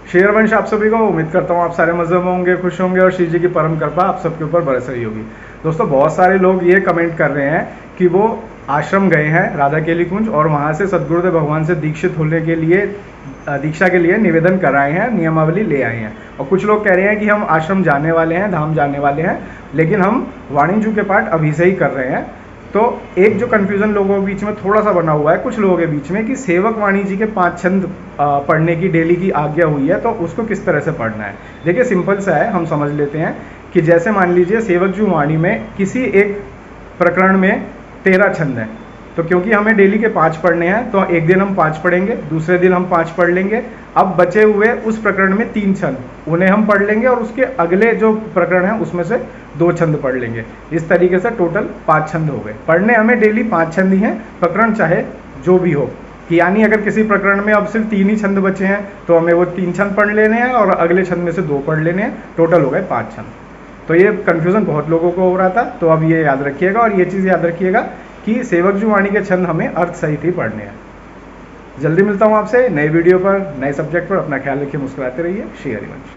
शेर वंश आप सभी को उम्मीद करता हूँ आप सारे मज़े में होंगे, खुश होंगे और श्री जी की परम कृपा आप सबके ऊपर बरस रही होगी। दोस्तों बहुत सारे लोग ये कमेंट कर रहे हैं कि वो आश्रम गए हैं राधा केली कुंज और वहाँ से सदगुरुदेव भगवान से दीक्षित होने के लिए दीक्षा के लिए निवेदन कराए हैं, नियमावली ले आए हैं। और कुछ लोग कह रहे हैं कि हम आश्रम जाने वाले हैं, धाम जाने वाले हैं, लेकिन हम वाणिज्य के पाठ अभी से ही कर रहे हैं। तो एक जो कन्फ्यूज़न लोगों के बीच में थोड़ा सा बना हुआ है कुछ लोगों के बीच में कि सेवक वाणी जी के 5 छंद पढ़ने की डेली की आज्ञा हुई है, तो उसको किस तरह से पढ़ना है। देखिए सिंपल सा है, हम समझ लेते हैं कि जैसे मान लीजिए सेवक जी वाणी में किसी एक प्रकरण में 13 छंद हैं, तो क्योंकि हमें डेली के 5 पढ़ने हैं तो एक दिन हम 5 पढ़ेंगे, दूसरे दिन हम 5 पढ़ लेंगे। अब बचे हुए उस प्रकरण में 3 छंद उन्हें हम पढ़ लेंगे और उसके अगले जो प्रकरण है उसमें से 2 छंद पढ़ लेंगे। इस तरीके से टोटल 5 छंद हो गए। पढ़ने हमें डेली 5 छंद ही हैं, प्रकरण चाहे जो भी हो। कि यानी अगर किसी प्रकरण में अब सिर्फ 3 ही छंद बचे हैं तो हमें वो 3 छंद पढ़ लेने हैं और अगले छंद में से 2 पढ़ लेने हैं, टोटल हो गए 5 छंद। तो ये कन्फ्यूज़न बहुत लोगों को हो रहा था, तो अब ये याद रखिएगा और ये चीज़ याद रखिएगा कि सेवक जी वाणी के छंद हमें अर्थ सहित ही पढ़ने हैं। जल्दी मिलता हूँ आपसे नए वीडियो पर, नए सब्जेक्ट पर। अपना ख्याल रखिए, मुस्कुराते रहिए। श्री हरिवंश।